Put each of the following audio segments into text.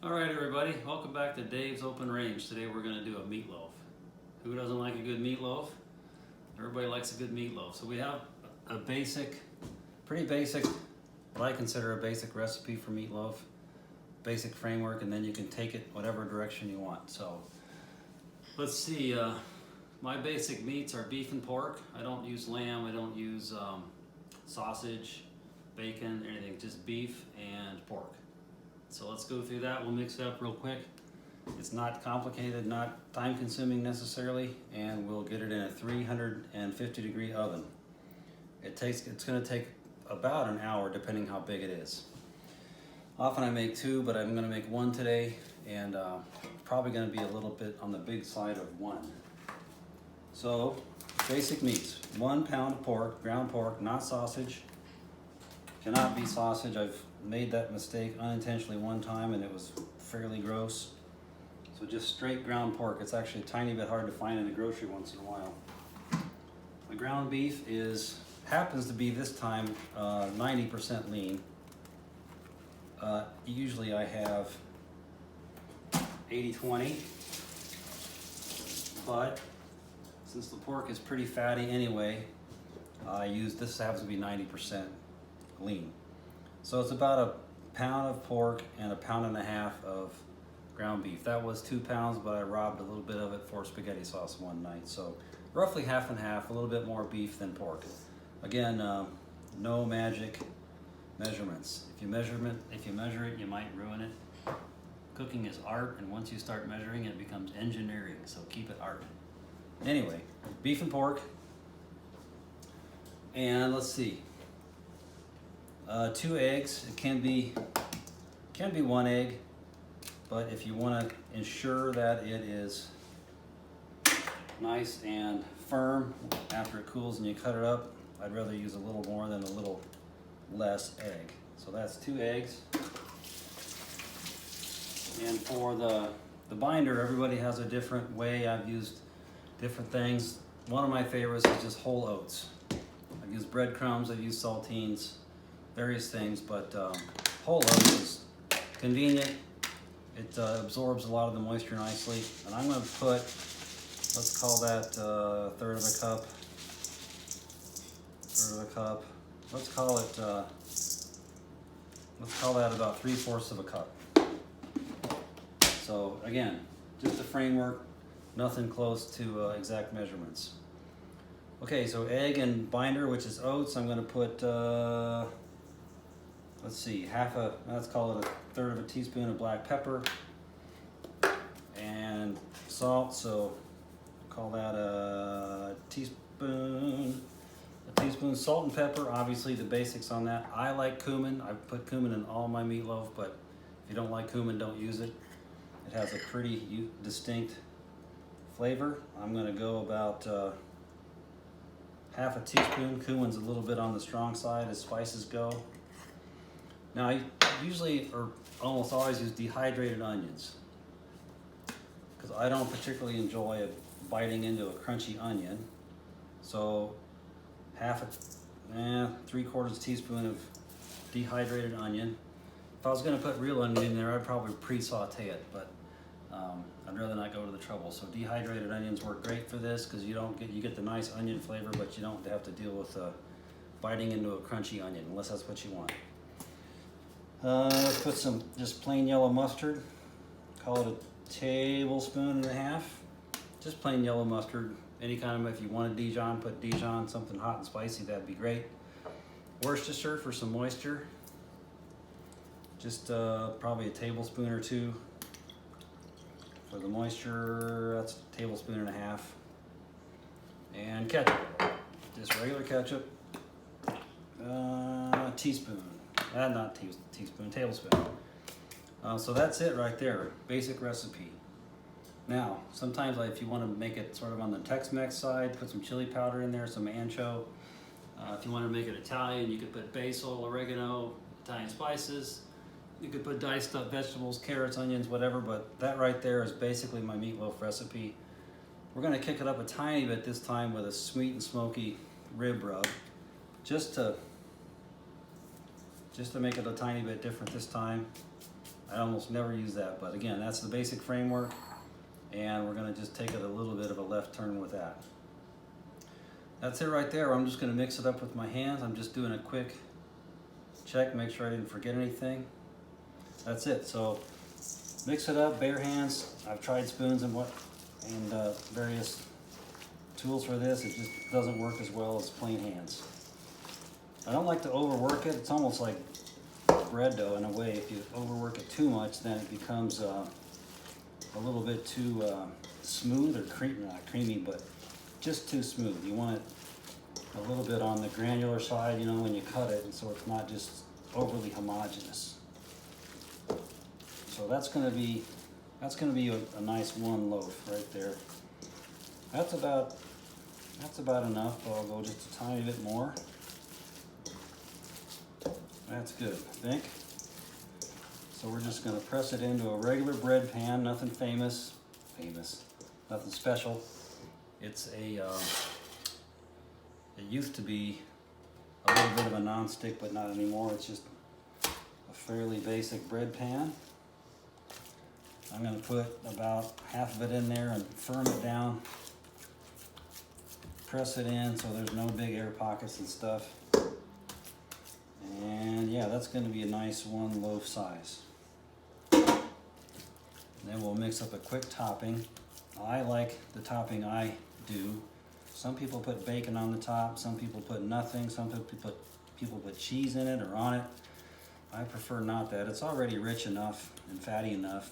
Alright everybody, welcome back to Dave's Open Range. Today we're going to do a meatloaf. Who doesn't like a good meatloaf? Everybody likes a good meatloaf. So we have a pretty basic, what I consider a basic recipe for meatloaf. Basic framework, and then you can take it whatever direction you want. So let's see, my basic meats are beef and pork. I don't use lamb, I don't use sausage, bacon, anything, just beef and pork. So let's go through that. We'll mix it up real quick. It's not complicated, not time consuming necessarily, and we'll get it in a 350 degree oven. It's going to take about an hour depending how big it is. Often I make two, but I'm going to make one today, and probably going to be a little bit on the big side of one. So basic meats: 1 pound of pork, ground pork, not sausage. Cannot be sausage. I've made that mistake unintentionally one time and it was fairly gross. So just straight ground pork. It's actually a tiny bit hard to find in the grocery once in a while. My ground beef happens to be this time 90% lean. Usually I have 80-20, but since the pork is pretty fatty anyway, this happens to be 90% lean. So it's about a pound of pork and a pound and a half of ground beef. That was 2 pounds, but I robbed a little bit of it for spaghetti sauce one night. So roughly half and half, a little bit more beef than pork. Again, no magic measurements. If you measure it, you might ruin it. Cooking is art, and once you start measuring, it becomes engineering. So keep it art. Anyway, beef and pork. And let's see. 2 eggs. It can be 1 egg, but if you want to ensure that it is nice and firm after it cools and you cut it up, I'd rather use a little more than a little less egg. So that's 2 eggs. And for the binder, everybody has a different way. I've used different things. One of my favorites is just whole oats. I've used breadcrumbs, I've used saltines, various things, but whole oats is convenient. It absorbs a lot of the moisture nicely. And I'm going to put, let's call that a third of a cup. Let's call that about 3/4 of a cup. So again, just a framework, nothing close to exact measurements. Okay, so egg and binder, which is oats, I'm going to put, let's see, let's call it a third of a teaspoon of black pepper and salt. So call that a teaspoon salt and pepper. Obviously the basics on that. I like cumin. I put cumin in all my meatloaf, but if you don't like cumin, don't use it. It has a pretty distinct flavor. I'm going to go about half a teaspoon. Cumin's a little bit on the strong side as spices go. Now I usually, or almost always, use dehydrated onions because I don't particularly enjoy biting into a crunchy onion. So 3/4 teaspoon of dehydrated onion. If I was going to put real onion in there, I'd probably pre-saute it, but I'd rather not go to the trouble. So dehydrated onions work great for this because you get the nice onion flavor, but you don't have to deal with biting into a crunchy onion unless that's what you want. Let's put some just plain yellow mustard. Call it a tablespoon and a half. Just plain yellow mustard. Any kind of, if you want a Dijon, put Dijon, something hot and spicy, that'd be great. Worcestershire for some moisture. Just probably a tablespoon or 2 for the moisture. That's a tablespoon and a half. And ketchup, just regular ketchup. Teaspoon. Not teaspoon, tablespoon. So that's it right there, basic recipe. Now, sometimes if you want to make it sort of on the Tex-Mex side, put some chili powder in there, some ancho. If you want to make it Italian, you could put basil, oregano, Italian spices. You could put diced up vegetables, carrots, onions, whatever, but that right there is basically my meatloaf recipe. We're going to kick it up a tiny bit this time with a sweet and smoky rib rub, just to make it a tiny bit different this time. I almost never use that, but again, that's the basic framework, and we're gonna just take it a little bit of a left turn with that. That's it right there. I'm just gonna mix it up with my hands. I'm just doing a quick check, make sure I didn't forget anything. That's it. So mix it up, bare hands. I've tried spoons and various tools for this. It just doesn't work as well as plain hands. I don't like to overwork it. It's almost like bread dough in a way. If you overwork it too much, then it becomes a little bit too smooth, or not creamy, but just too smooth. You want it a little bit on the granular side, you know, when you cut it, and so it's not just overly homogeneous. So that's going to be a nice one loaf right there. That's about enough. But I'll go just a tiny bit more. That's good, I think. So we're just going to press it into a regular bread pan, nothing famous, nothing special. It's it used to be a little bit of a non-stick, but not anymore. It's just a fairly basic bread pan. I'm going to put about half of it in there and firm it down. Press it in so there's no big air pockets and stuff. And yeah, that's going to be a nice one loaf size. Then we'll mix up a quick topping. I like the topping I do. Some people put bacon on the top, some people put nothing, some people put cheese in it or on it. I prefer not that. It's already rich enough and fatty enough.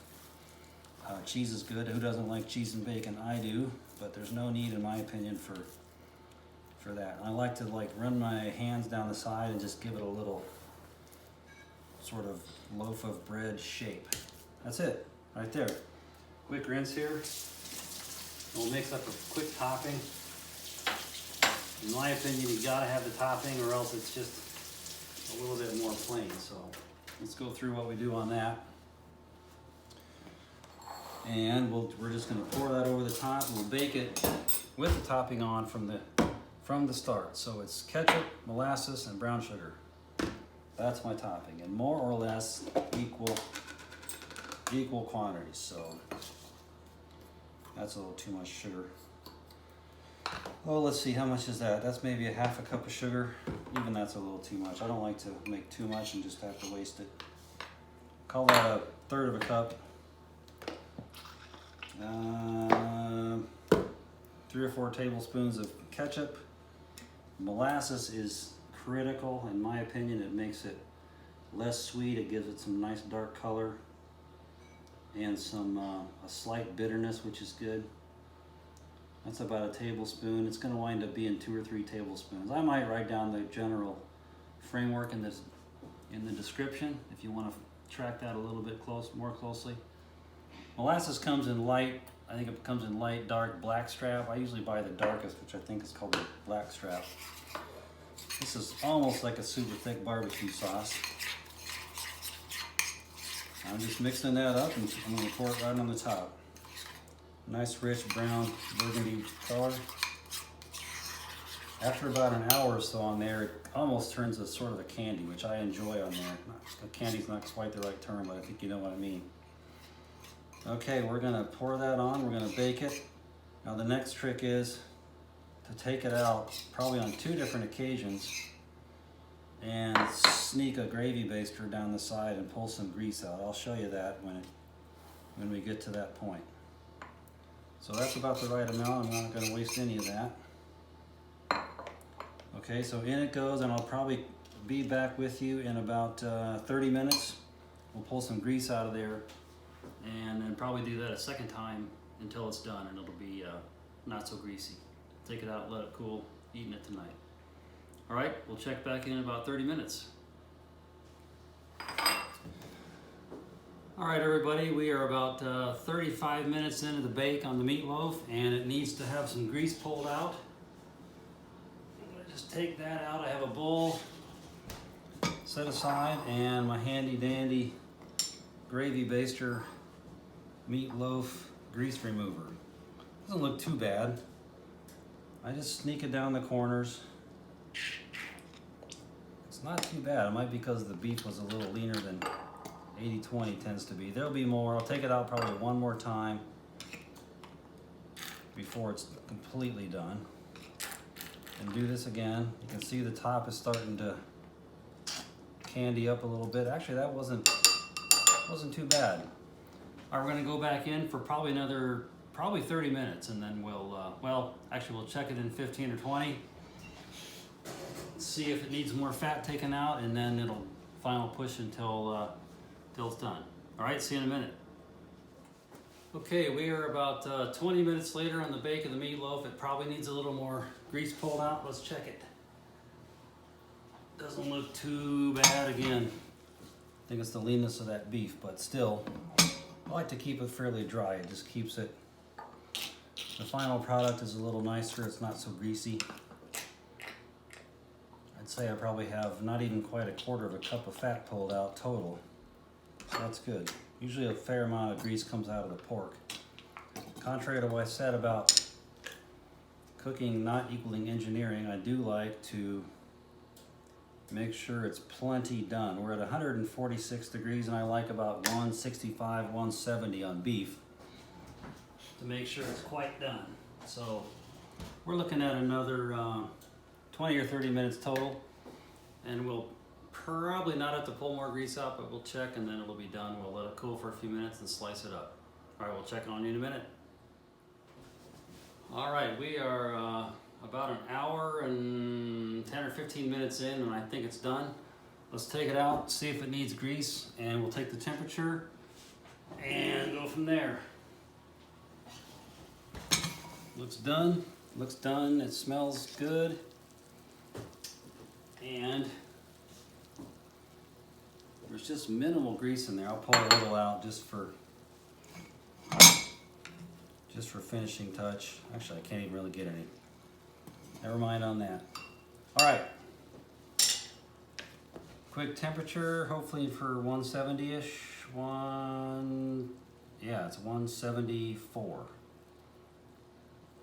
Cheese is good. Who doesn't like cheese and bacon? I do, but there's no need, in my opinion, for that. I like to run my hands down the side and just give it a little sort of loaf of bread shape. That's it, right there. Quick rinse here. We'll mix up a quick topping. In my opinion, you gotta have the topping, or else it's just a little bit more plain. So let's go through what we do on that. And we're just gonna pour that over the top, and we'll bake it with the topping on from the start. So it's ketchup, molasses, and brown sugar. That's my topping, and more or less equal quantities. So that's a little too much sugar. Oh, let's see, how much is that? That's maybe a half a cup of sugar. Even that's a little too much. I don't like to make too much and just have to waste it. Call that a third of a cup. 3 or 4 tablespoons of ketchup. Molasses is critical, in my opinion. It makes it less sweet. It gives it some nice dark color and a slight bitterness, which is good. That's about a tablespoon. It's going to wind up being 2 or 3 tablespoons. I might write down the general framework in the description if you want to track that a little bit more closely. Molasses comes in light. I think it comes in light, dark, black strap. I usually buy the darkest, which I think is called the black strap. This is almost like a super thick barbecue sauce. I'm just mixing that up, and I'm going to pour it right on the top. Nice rich brown burgundy color. After about an hour or so on there, it almost turns to sort of a candy, which I enjoy on there. Candy's not quite the right term, but I think you know what I mean. Okay, we're going to pour that on. We're going to bake it. Now the next trick is to take it out probably on 2 different occasions and sneak a gravy baster down the side and pull some grease out. I'll show you that when we get to that point. So that's about the right amount. I'm not going to waste any of that. Okay, so in it goes, and I'll probably be back with you in about 30 minutes. We'll pull some grease out of there, and then probably do that a second time until it's done, and it'll be not so greasy. Take it out, let it cool, eating it tonight. All right, we'll check back in about 30 minutes. All right, everybody, we are about 35 minutes into the bake on the meatloaf, and it needs to have some grease pulled out. I'm gonna just take that out. I have a bowl set aside and my handy dandy gravy baster meatloaf grease remover. Doesn't look too bad. I just sneak it down the corners. It's not too bad. It might be because the beef was a little leaner than 80-20 tends to be. There'll be more. I'll take it out probably one more time before it's completely done. And do this again. You can see the top is starting to candy up a little bit. Actually, that wasn't too bad. All right, we're gonna go back in for probably 30 minutes, and then we'll check it in 15 or 20. See if it needs more fat taken out, and then it'll final push until it's done. All right, see you in a minute. Okay, we are about 20 minutes later on the bake of the meatloaf. It probably needs a little more grease pulled out. Let's check it. Doesn't look too bad again. I think it's the leanness of that beef, but still, I like to keep it fairly dry. It just keeps it, the final product is a little nicer. It's not so greasy. I'd say I probably have not even quite a quarter of a cup of fat pulled out total. So that's good. Usually a fair amount of grease comes out of the pork. Contrary to what I said about cooking not equaling engineering, I do like to make sure it's plenty done. We're at 146 degrees and I like about 165, 170 on beef to make sure it's quite done. So we're looking at another 20 or 30 minutes total, and we'll probably not have to pull more grease out, but we'll check and then it'll be done. We'll let it cool for a few minutes and slice it up. All right, we'll check on you in a minute. All right, we are about an hour and 10 or 15 minutes in, and I think it's done. Let's take it out, see if it needs grease, and we'll take the temperature and go from there. Looks done, it smells good. And there's just minimal grease in there. I'll pull a little out just for finishing touch. Actually, I can't even really get any. Never mind on that. All right. Quick temperature, hopefully for 170-ish. It's 174.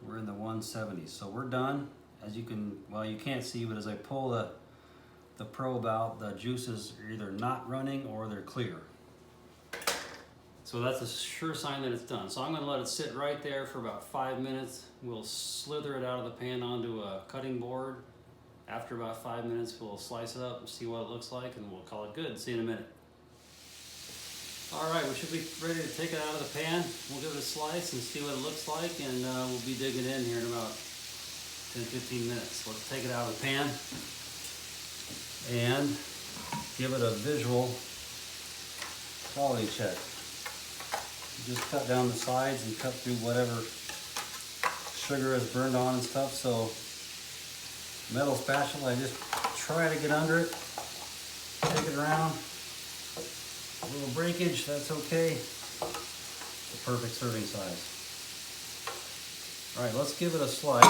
We're in the 170s, so we're done. As you can, you can't see, but as I pull the probe out, the juices are either not running or they're clear. So that's a sure sign that it's done. So I'm going to let it sit right there for about 5 minutes. We'll slither it out of the pan onto a cutting board. After about 5 minutes, we'll slice it up and see what it looks like, and we'll call it good. See you in a minute. All right, we should be ready to take it out of the pan. We'll give it a slice and see what it looks like, and we'll be digging in here in about 10-15 minutes. Let's take it out of the pan and give it a visual quality check. Just cut down the sides and cut through whatever sugar is burned on and stuff. So metal spatula, I just try to get under it, take it around. A little breakage, that's okay. The perfect serving size. All right, let's give it a slice.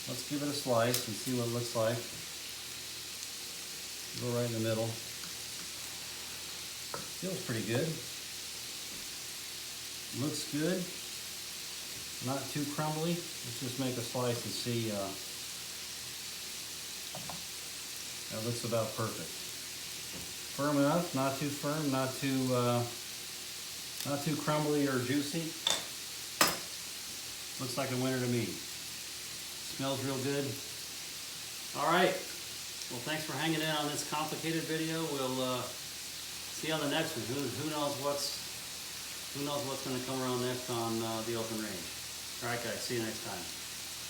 Let's give it a slice and see what it looks like. Go right in the middle. Feels pretty good. Looks good. Not too crumbly. Let's just make a slice and see. That looks about perfect. Firm enough, not too firm, not too crumbly or juicy. Looks like a winner to me. Smells real good. All right. Well, thanks for hanging in on this complicated video. We'll see you on the next one. Who knows what's going to come around next on the open range. All right, guys. See you next time.